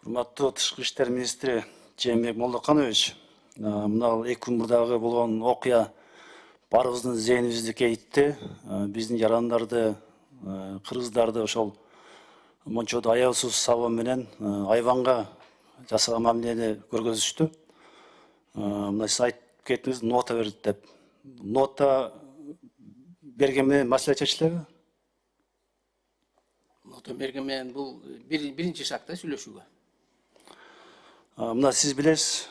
Урматтуу Тышкы иштер министри Жээнбек Молдоканович, мына 2 күн мурдагы болгон окуя баарыбыздын зээнибизди кейитти. Биздин жарандарды, кыргыздарды ошол мончодо аябсыз сабоо менен айванга жасаган мамилени көргөзүштү. Мына сиз айтып кеттиңиз, нота берди деп. Нота берген менен маселе чечилеби? Нота берген менен бул биринчи шаг да сүйлөшүүгө. Мына сиз билесиз,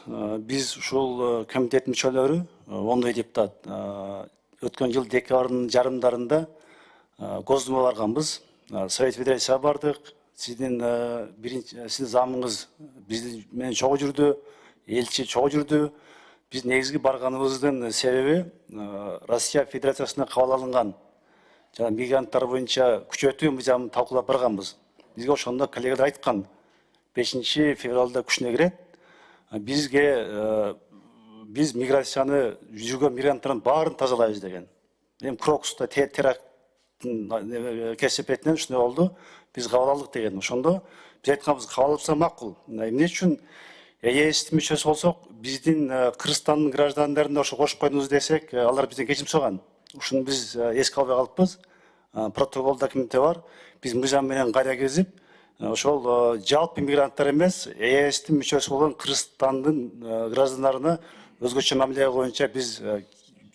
биз ушул комитет мүчөлөрү, 10 депутат, өткөн жыл декабрдын жарымдарында Госдумага барганбыз. Совет Федерацияга бардык. Сиздин сиздин замыңыз биздин менен чогуу жүрдү, элчи чогуу жүрдү. Биз негизги барганыбыздын себеби Россия Федерациясына кабыл алынган жана мигранттар боюнча күчөтүү мыйзамын талкуулап барганбыз. Бизге ошондо коллегалар айткан, 5 февралда күчүнө кирет. Биз миграцияны жүргөн мигранттардын баарын тазалайбыз деген. Эми Крокуста теракттын кесепетинен ушундай болду. Биз кабыл алдык деген. Ошондо биз айтканбыз, кабыл алса макул. Эмне үчүн ЕСтин мүчөсү болсок, биздин Кыргызстандын граждандарына ошо кошуп койдуңуз десек, алар бизден кечирим сураган. Ушуну биз эске албай калыппыз. Протокол документи бар. Биз мыйзам менен кайра киргизип, ошол жалпы мигранттар эмес, ЕСтин мүчөсү болгон Кыргызстандын граждандарына өзгөчө мамиле боюнча биз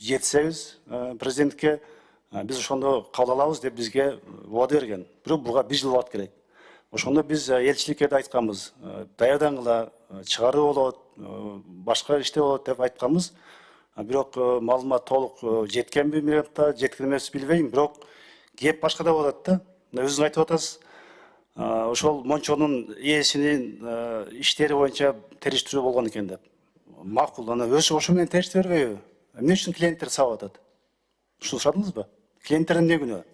жетсебиз президентке, биз ошондо кабыл алабыз деп бизге убада берген. Бирок буга 1 жыл убакыт керек. Ошондо биз элчиликке да айтканбыз, даярдаңыла, чыгаруу болот, башка иштер болот деп айтканбыз. Бирок маалымат толук жеткенби мигранттар, жеткен эмес билбейм, бирок кеп башкада болот да. Өзүңүз айтып атасыз. Ошол мончонун ээсинин иштери боюнча териштирүү болгон экен деп. Макул, аны өзү ошо менен териштире бербейби? Эмне үчүн клиенттер сабап атат? Ушуну сурадыңызбы? Клиенттердин эмне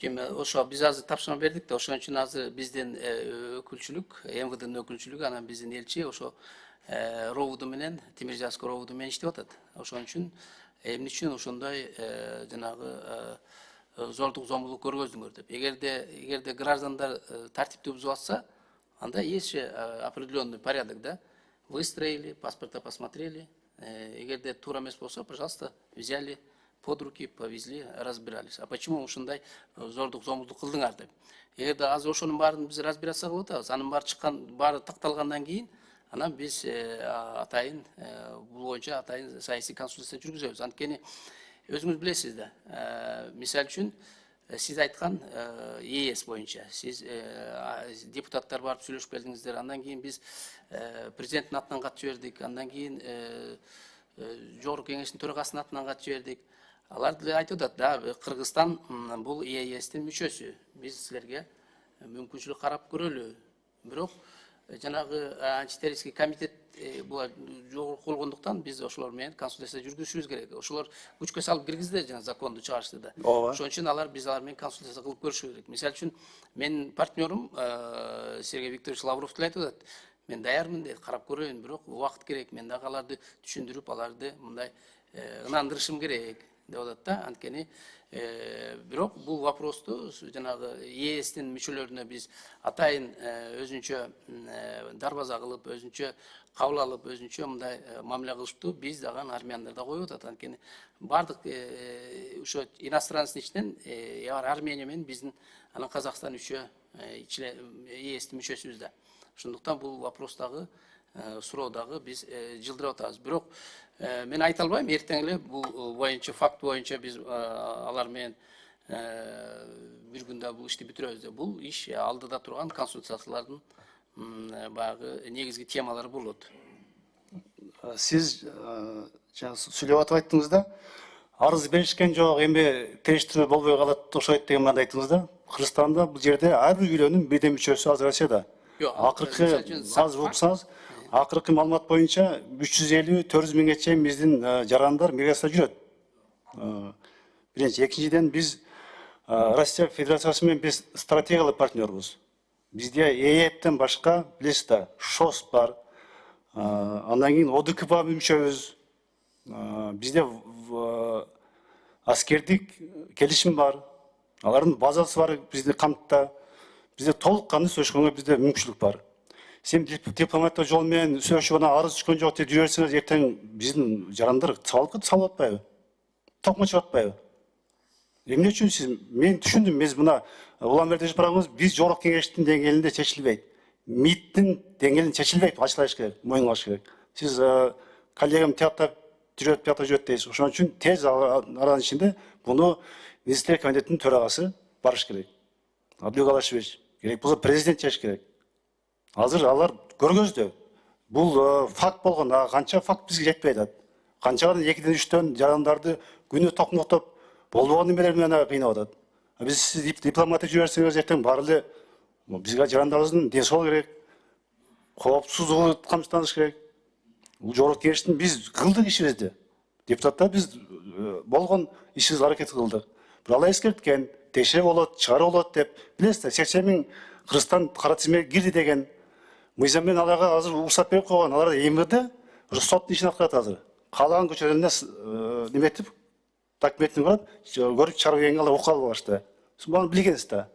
күнөө? Ошо биз азыр тапшырма бердик да, ошон үчүн азыр биздин өкүлчүлүк, МВДнын өкүлчүлүгү, анан биздин элчи ошо ровуду менен, Темир Жазгы ровуду менен иштеп атат. Ошон үчүн эмне үчүн ошондой жанагы зордук зомбулук көргөздүңөр деп. Эгерде граждандар тартипти бузуп атса, анда есть определенный порядок, да? Выстроили, паспорта посмотрели. Эгерде тура эмес болсо, пожалуйста, взяли под руки, повезли, разбирались. А почему ушундай зордук зомбулук кылдыңар деп. Эгерде азыр ошонун баарын биз разбираться кылып атабыз, анын баары чыккан, баары такталгандан кийин, анан биз атайын бул боюнча атайын саясий консультация жүргүзөбүз. Анткени өзүңүз билесиз да, мисалы үчүн сиз айткан ЕС боюнча сиз депутаттар барып сүйлөшүп келдиңиздер, андан кийин биз президенттин атынан кат жибердик, андан кийин жогорку кеңештин төрагасынын атынан кат жибердик. Алар деле айтып атат, да, Кыргызстан бул ЕСтин мүчөсү. Биз силерге мүмкүнчүлүк карап көрөлү. Бирок жанагы антитеррористский комитет жогорку болгондуктан биз ошолор менен консультация жүргүзүшүбүз керек. Ошолор күчкө салып киргизди, жана законду чыгарышты да. Ошон үчүн биз алар менен консультация кылып көрүшүбүз керек. Мисалы үчүн менин партнерым Сергей Викторович Лавров деле айтып атат. Мен даярмын дейт, карап көрөйүн, бирок убакыт керек. Мен дагы аларды түшүндүрүп, аларды мындай ынандырышым керек деп атат да. Анткени бирок бул вопросту жанагы ЕСтин мүчөлөрүнө биз атайын өзүнчө дарбаза кылып, өзүнчө кабыл алып, өзүнчө мындай мамиле кылыштуу биз дагы армияндар да коюп атат. Анткени бардык ошо иностранецтин ичинен Армения менен биздин анан Казакстан үчөө ЕСтин мүчөсүбүз да. Ошондуктан бул вопростагы суроодагы биз жылдырып атабыз. Бирок мен айта албайм, эртең эле бул боюнча, факт боюнча биз алар менен бир күндө бул ишти бүтүрөбүз деп. Бул иш алдыда турган консультациялардын баягы негизги темалары болот. Сиз сүйлөп атып айттыңыз да, арыз беришкен жок, эми териштирүү болбой калат, окшойт деген мындай айттыңыз да. Кыргызстанда бул жерде ар бир үйлөнүн бирден мүчөсү азыр Россияда. Акыркы азыр уксаңыз, акыркы маалымат боюнча 350-400 миңге чейин биздин жарандар миграцияда жүрөт. Биринчи, экинчиден биз Россия Федерациясы менен биз стратегиялык партнербуз. Бизде ЕЭПтен башка, билесиз да, ШОС бар. Андан кийин ОДКБ мүчөбүз. Бизде аскердик келишим бар. Алардын базасы бар биздин камтта. Бизде толук кандуу сүйлөшкөнгө бизде мүмкүнчүлүк бар. Сен дипломаттык жол менен сүйлөшүп анан арыз түшкөн жок деп жиберсеңиз, эртең биздин жарандар салып атпайбы? Токмо чыгып атпайбы? Эмне үчүн сиз, мен түшүндүм, биз мына улам эртеш барабыз, биз жогорку кеңештин деңгээлинде чечилбейт. МИДтин деңгээлинде чечилбейт, ачык керек, мойнуңа алыш керек. Сиз коллегам тиякта жүрөт дейсиз. Ошон үчүн тез аранын ичинде буну министрлер комитетинин төрагасы барыш керек. Абдул Галашевич керек болсо президент чечиш керек. Азыр алар көргөздө. Бул факт болгон, канча факт бизге жетпей атат. Канчадан 2-ден 3төн жарандарды күнү токмоктоп болбогон эмелер менен кыйнап атат. Биз сиз дипломаттык жиберсеңиз, эртең баары эле бизге жарандарыбыздын ден соолугу керек, коопсуздугу камсыздалыш керек. Бул жогорку кеңештин биз кылдык ишибизди. Депутаттар биз болгон ишибиз аракет кылдык. Бирок алар эскерткен, текшерүү болот, чыгаруу болот деп. Билесиздер, 80 000 Кыргызстан кара тизмеге кирди деген. Мыйзам менен аларга азыр уруксат берип койгон. Алар МВД соттун ишин аткарат азыр. Каалаган көчөлөрүнө неметип, документин көрүп чыгарып бергенге алар окуп алып алышты. Сиз буну билгенсиз да.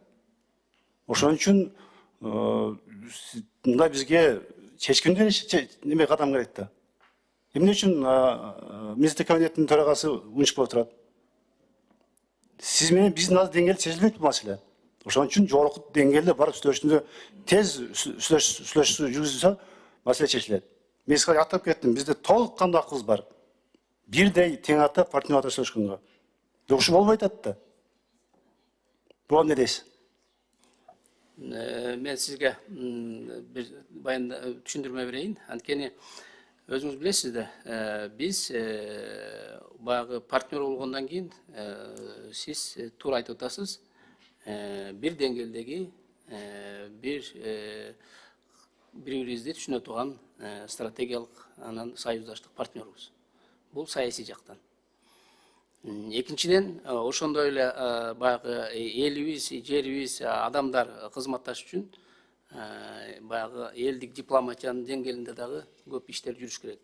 Ошон үчүн мындай бизге чечкиндер неме кадам керек да. Эмне үчүн министрлик кабинетинин төрагасы унчукпай турат? Сиз менен биздин азыр деңгээлде чечилбейт бул маселе. Ошон үчүн жогорку деңгээлде барып сүйлөшкөндө тез сүйлөшүү жүргүзүлсө маселе чечилет. Мен сизге атап кеттим, бизде толук кандуу акыбыз бар. Бирдей тең ата партнер ата сүйлөшкөнгө. Ушул болбой атат да. Буга эмне дейсиз? Мен сизге бир түшүндүрмө берейин. Анткени өзүңүз билесиз да, биз баягы партнер болгондон кийин сиз туура айтып атасыз. Бир деңгээлдеги бири-бирибизди түшүнө турган стратегиялык анан союздаштык партнербуз. Бул саясий жактан. Экинчиден, ошондой эле баягы элибиз, жерибиз, адамдар кызматташ үчүн баягы элдик дипломатиянын деңгээлинде дагы көп иштер жүрүш керек.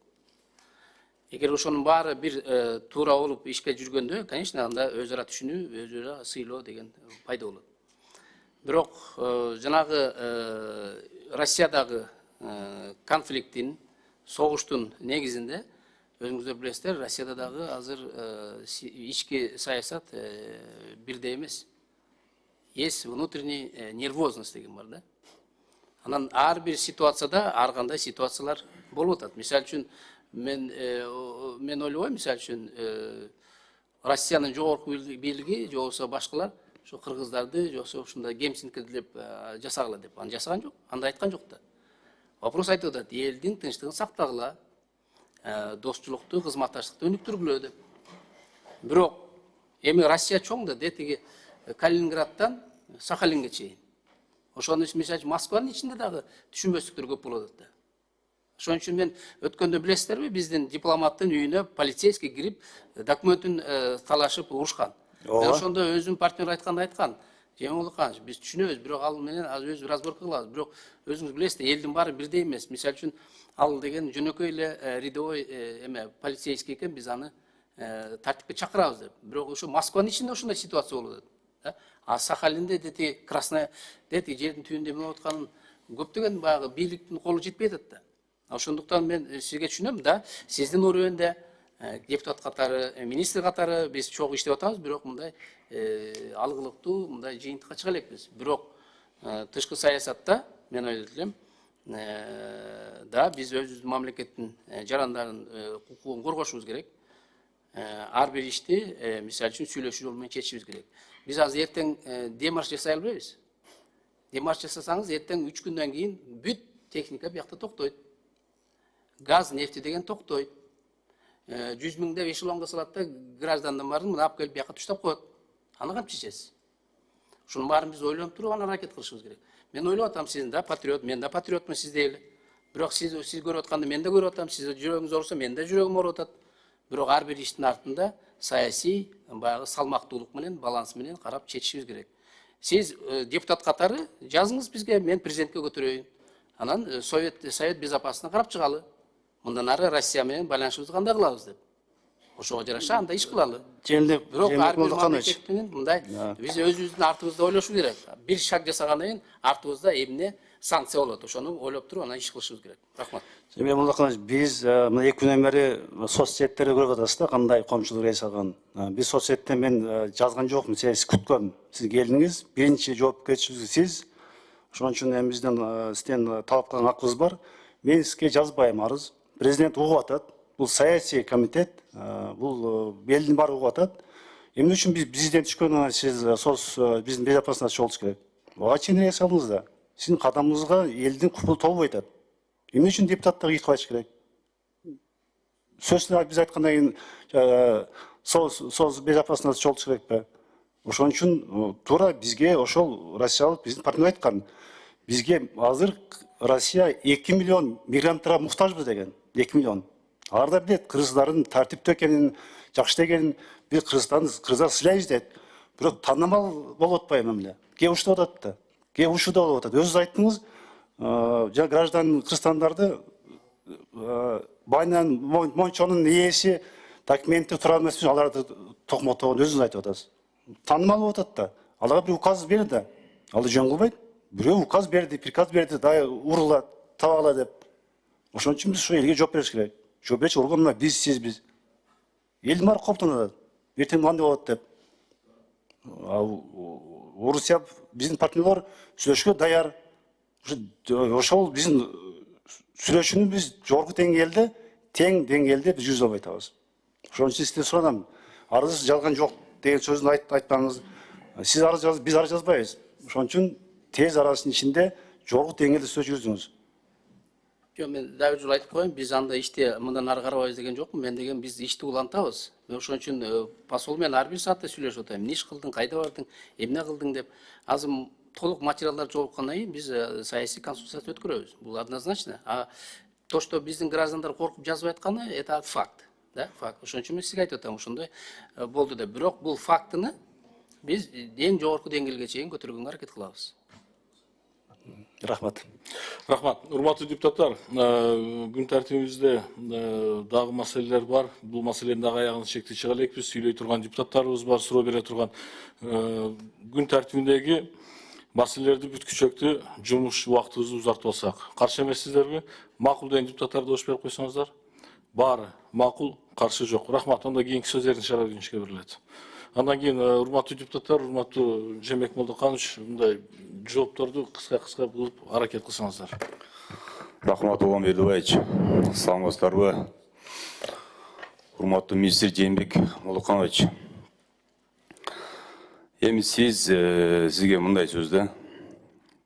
Эгер ошонун баары бир туура болуп ишке жүргөндө, конечно, анда өз ара түшүнүү, өз ара сыйлоо деген пайда болот. Бирок жанагы Россиядагы конфликттин, согуштун негизинде өзүңүздөр билесиздер, Россияда дагы азыр ички саясат бирдей эмес. Есть внутренний нервозность деген бар да. Анан ар бир ситуацияда ар кандай ситуациялар болуп атат. Мисалы үчүн мен ойлобойм, мисалы үчүн Россиянын жогорку бийлиги же болбосо башкалар ошо кыргыздарды же болбосо ушундай кемсинтип жасагыла деп. Аны жасаган жок, андай айткан жок да. Вопрос айтып атат, элдин тынчтыгын сактагыла, достчулукту, кызматташтыкты өнүктүргүлө деп. Бирок эми Россия чоң да, тиги Калининградтан Сахалинге чейин. Ошону мисалы Москванын ичинде дагы түшүнбөстүктөр көп болот да. Ошон үчүн мен өткөндө билесиздерби, биздин дипломаттын үйүнө полицейский кирип, документин талашып урушкан. Мен ошондо өзүм партнер айткан. Жемолуканович, биз түшүнөбүз, бирок ал менен өз разборка кылабыз. Бирок өзүңүз билесиздер, элдин баары бирдей эмес. Мисалы үчүн ал деген жөнөкөй эле рядовой полицейский экен, биз аны тартипке чакырабыз деп. Бирок ошо Москванын ичинде ошондой ситуация болуп атат. А Сахалинде дети Красная жердин түбүндө эмне болуп атканын көптөгөн баягы бийликтин колу жетпей атат да. Ошондуктан мен сизге түшүнөм да, сиздин уровенде депутат катары, министр катары биз чогуу иштеп атабыз, бирок мындай алгылыктуу мындай жыйынтыкка чыга элекпиз. Бирок тышкы саясатта мен ойлойт элем, да биз өзүбүздүн мамлекеттин жарандарын укугун коргошубуз керек. Ар бир ишти мисалы үчүн сүйлөшүү жолу менен чечишибиз керек. Биз азыр эртең демарш жасай албайбыз. Демарш жасасаңыз эртең 3 күндөн кийин бүт техника биякта токтойт. Газ, нефти деген токтойт. 100 000 эшелонго салат да, граждандан баарын мына алып келип биякка туштап коет. Аны кантип чечесиз? Ушунун баарын биз ойлонуп туруп анан аракет кылышыбыз керек. Мен ойлоп атам, сиз да патриот, мен да патриотмун сиздей эле. Бирок сиз көрүп атканды мен да көрүп атам, сиз жүрөгүңүз оорусо мен да жүрөгүм ооруп атат. Бирок ар бир иштин артында саясий баягы салмактуулук менен, баланс менен карап чечишибиз керек. Сиз депутат катары жазыңыз бизге, мен президентке көтөрөйүн. Анан Совет Безопасностьна карап чыгалы. Мындан ары Россия менен байланышыбызды кандай кылабыз деп. ошого жараша анда иш кылалы. Жээнбек Бирок ар бир Молдоканович, мамлекет менен мындай биз өзүбүздүн артыбызда ойлошу керек. Бир шаг жасагандан кийин артыбызда эмне санкция болот. Ошону ойлоп туруп анан иш кылышыбыз керек. Рахмат. Жээнбек Молдоканович, биз мына 2 күнөн бери соцсеттерди көрүп атасыз да, кандай коомчулук жасаган. Биз соцсетте мен жазган жокмун, сиз күткөм. Сиз келдиңиз, биринчи жоопкерчилиги сиз. Ошон үчүн эми бизден сизден талап кылган акыбыз бар. Мен сизге жазбайм арыз. Президент угуп атат. Бул саясий комитет, бул элдин баары угуп атат. Эмне үчүн бизден түшкөн сиз биздин безопасность болуш керек? Ага чейин эле салдыңыз да. Сиздин кадамыңызга элдин купул толбой атат. Эмне үчүн депутаттар ыйкыбаш керек? Сөзсүз биз айткандан кийин соц безопасность болуш керекпи? Ошон үчүн туура бизге ошол россиялык биздин партнер айткан. Бизге азыр Россия 2 миллион мигранттарга муктажбыз деген. 2 миллион. Алар да билет, кыргыздардын тартиптүү экенин, жакшы экенин, бир кыргыздар силейбиз дейт. Бирок таанымал болуп атпайбы эмне? Кээ ушта атат да. Кээ ушуда болуп атат. Өзүңүз айттыңыз, жана граждан кыргызстандарды байнан мончонун ээси документи тура эмес үчүн аларды токмотогон өзүңүз айтып атасыз. Таанымал болуп атат да. Аларга бир указ берди. Ал жөн кылбайт. Бирөө указ берди, приказ берди, да урула, табагала деп. Ошон үчүн биз ошо элге жооп бериш керек. Жооп берүүчү орган мына биз, сизбиз. Элдин баары коомдонот. Эртең кандай болот деп. Орусия биздин партнерлор сүйлөшкө даяр. Ошол биздин сүйлөшүүнү биз жогорку деңгээлде, тең деңгээлде биз жүзө албай атабыз. Ошон үчүн сизден суранам. Арыз жалган жок деген сөздүн айтпаңыз. Сиз арыз жазып, биз арыз жазбайбыз. Ошон үчүн тез арасын ичинде жогорку деңгээлде сөз жүргүзүңүз. Жок, мен дагы жолу айтып коеюн, биз анда иште мындан ары карабайбыз деген жокмун. Мен деген биз ишти улантабыз. Мен ошон үчүн посол менен ар бир саатта сүйлөшүп атам. Эмне иш кылдың, кайда бардың, эмне кылдың деп. Азыр толук материалдар жолуккандан кийин биз саясий консультация өткөрөбүз. Бул однозначно. А то, что биздин граждандар коркуп жазбай атканы, это факт. Да, факт. Ошон үчүн мен сизге айтып атам, ошондой болду деп. Бирок бул фактыны биз эң жогорку деңгээлге чейин көтөргөнгө аракет кылабыз. Рахмат. Рахмат. Урматтуу депутаттар, күн тартибибизде дагы маселелер бар. Бул маселенин дагы аягына чектей чыга элекпиз. Сүйлөй турган депутаттарыбыз бар, суроо бере турган. Күн тартибиндеги маселелерди бүткүчөктү жумуш убактыбызды узартып алсак. Каршы эмессиздерби? Макул деген депутаттар добуш берип койсоңуздар. Баары макул, каршы жок. Рахмат. Анда кийинки сөз эркин Шара Күнчүгө берилет. Андан кийин урматтуу депутаттар, урматтуу Жээнбек Молдоканович, мындай жоопторду кыска кылып аракет кылсаңыздар. Рахмат, Улан Бердібаевич. Саламатсыздарбы? Урматтуу министр Жээнбек Молдоканович. Эми сизге мындай сөз да.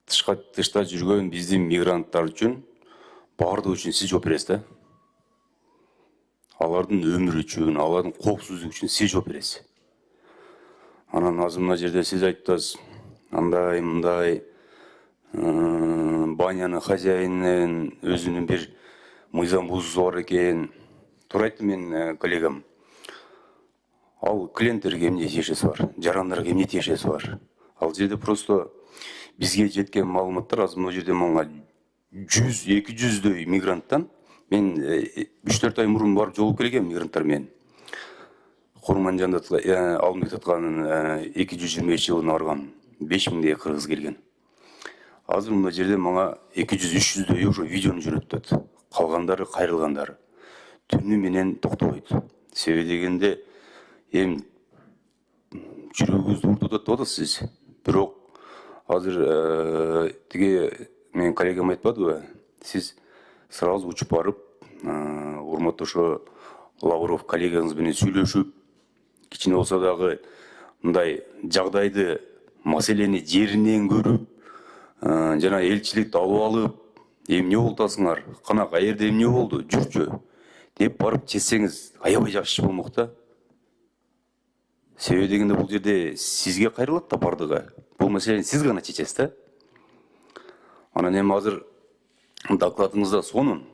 Тышта жүргөн биздин мигранттар үчүн, баардыгы үчүн сиз жооп бересиз да. Алардын өмүрү үчүн, алардын коопсуздугу үчүн сиз жооп бересиз. Анан азыр мына жерде сиз айттыңыз, андай мындай банянын хозяининин өзүнүн бир мыйзам бузуусу бар экен. Туура айтты мен коллегам. Ал клиенттерге эмне тиешеси бар, жарандарга эмне тиешеси бар. Ал жерде просто бизге жеткен маалыматтар азыр мына жерде мага 100-200дөй мигранттан мен 3-4 ай мурун барып жолугуп келген мигранттар менен. Курманжанда алынып атканын 225-жылына барган 5000дей кыргыз келген. Азыр мына жерде мага 200-300дөй уже видеону жөнөттүт. Калгандары кайрылгандары. Түнү менен токтобойт. Себеби дегенде эми жүрөгүңүздү урдутат деп атасыз. Бирок азыр тиги менин коллегам айтпадыбы? Сиз сразу учуп барып, урматтуу ошо Лавров коллегаңыз менен сүйлөшүп, кичине болсо дагы мындай жагдайды, маселени жеринен көрүп, жана элчиликти алып алып, эмне болду атасыңар, кана каерде эмне болду, жүрчү деп барып чечсеңиз, аябай жакшы болмок да. Себеби дегенде бул жерде сизге кайрылат да бардыгы. Бул маселени сиз гана чечесиз да. Анан эми азыр докладыңызда сонун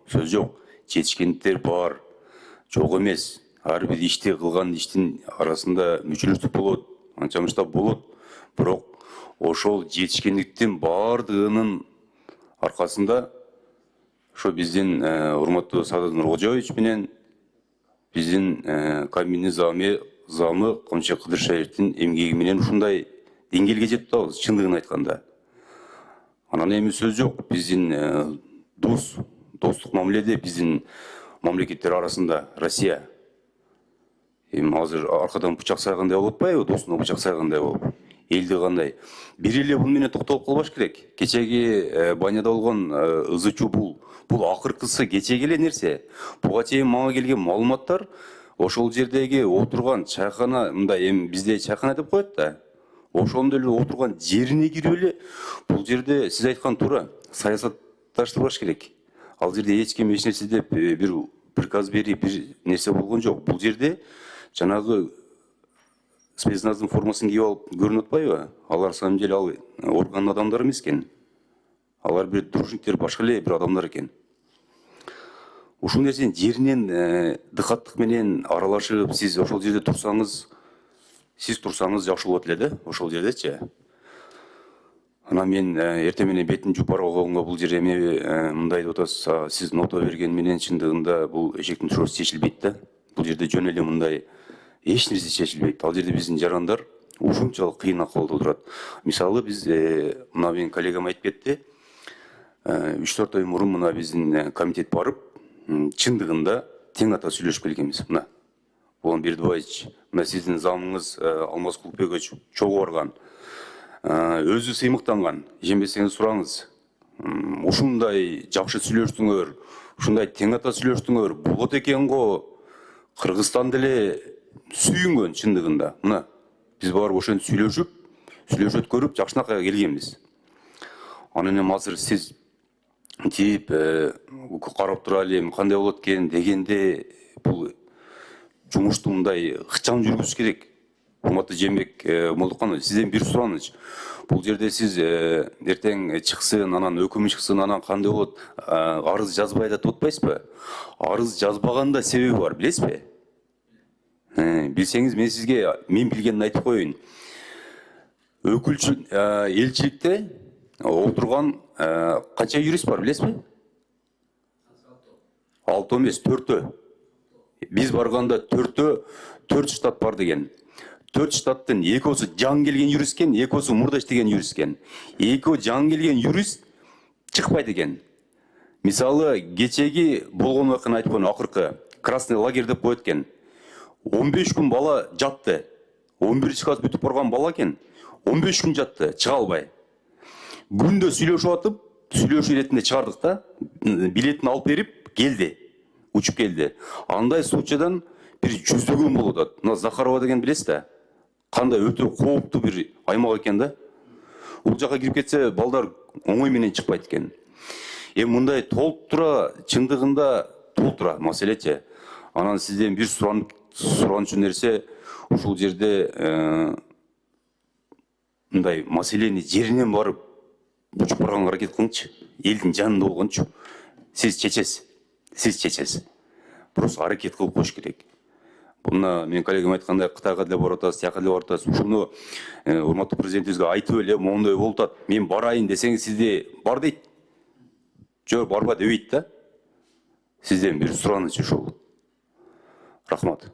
сөз жок. Жетишкендиктер бар, жок эмес. Ар бир ишти кылган иштин арасында мүчөлөштүк болот, анча мынча болот. Бирок ошол жетишкендиктин бардыгынын аркасында ошо биздин урматтуу Садыр Нуркожоевич менен биздин кабинет замы Камчы Кыдыршаевдин эмгеги менен ушундай деңгээлге жетип атабыз, чындыгын айтканда. Анан эми сөз жок, биздин достук мамиледе биздин мамлекеттер арасында Россия эми азыр аркадан бычак сайгандай болуп атпайбы, досуна бычак сайгандай болуп. Элди кандай. Бир эле бул менен токтолуп калбаш керек. Кечеги баняда болгон ызычуу бул акыркысы кечеги эле нерсе. Буга чейин мага келген маалыматтар ошол жердеги отурган чайкана, мындай эми бизде чайкана деп коет да. Ошондо эле отурган жерине кирип эле бул жерде сиз айткан туура саясатташтырбаш керек. Ал жерде эч ким эч нерсе деп бир приказ берип бир нерсе болгон жок. Бул жерде жанагы спецназның формасын кийип алып көрүнүп атпайбы? Алар самом деле ал орган адамдар эмес экен. Алар бир дружниктер, башка эле бир адамдар экен. Ушул нерсени жеринен дыкаттык менен аралашып, сиз ошол жерде турсаңыз, жакшы болот эле да, ошол жердечи. Анан мен эртең менен бетин жууп барганга бул жер эме мындай деп атасыз, сиз нота берген менен чындыгында бул эшектин туурасы чечилбейт да. Бул жерде жөн эле мындай эч нерсе чечилбейт. Ал жерде биздин жарандар ушунчалык кыйын акыбалда турат. Мисалы биз мына менин коллегам айтып кетти. 3-4 ай мурун мына биздин комитет барып, чындыгында тең ата сүйлөшүп келгенбиз. Мына Болон Бердибаевич, мына сиздин замыңыз Алмаз Кулукбекович чогуу барган. Өзү сыймыктанган, жембесеңиз сураңыз. Ушундай жакшы сүйлөштүңөр, ушундай тең ата сүйлөштүңөр, болот экен го. Кыргызстан деле сүйүнгөн чындыгында. Мына биз барып ошентип сүйлөшөт көрүп жакшынакай келгенбиз. Анан эми азыр сиз тип карап туралы эми кандай болот экен дегенде бул жумушту мындай ыкчам жүргүзүш керек. Урматтуу Жээнбек Молдоканович, сизден бир сураныч. Бул жерде сиз эртең чыксын, анан өкүм чыксын, анан кандай болот? Арыз жазбай деп атпайсызбы? Арыз жазбаганда себеби бар, билесизби? Билсеңиз мен сизге мен билгенин айтып коеюн. Элчиликте отурган канча юрист бар, билесизби? 6 эмес, 4. Биз барганда 4 штат бар деген. 4 штаттын экөөсү жаңы келген юрист экен, экөөсү мурда иштеген юрист экен. Экөө жаңы келген юрист чыкпайт экен. Мисалы, кечеги болгон окуяны айтып койгон, акыркы красный лагерь деп коет экен. 15 күн бала жатты. 11 класс бүтүп барган бала экен. 15 күн жатты, чыга албай. Күндө сүйлөшүп атып, сүйлөшүү иретинде чыгардык да, билетин алып берип келди. Учуп келди. Андай случайдан бир жүздөгөн болуп атат. Мына Захарова деген билесиз да? Кандай өтө кооптуу бир аймак экен да. Бул жака кирип кетсе балдар оңой менен чыкпайт экен. Эми мындай толтура, чындыгында толтура маселечи. Анан сизден бир суранчу нерсе, ушул жерде мындай маселени жеринен барып бучуп барганга аракет кылыңчы. Элдин жанында болгончу. Сиз чечесиз. Просто аракет кылып коюш керек. Мына мен коллегам айткандай Кытайга деле барып атасыз, тияка деле барып атасыз. Ушуну урматтуу президентибизге айтып эле, моундай болуп атат. Мен барайын десеңиз сизде бар дейт. Жок, барба дебейт да. Сизден бир сураныч ушул. Рахмат.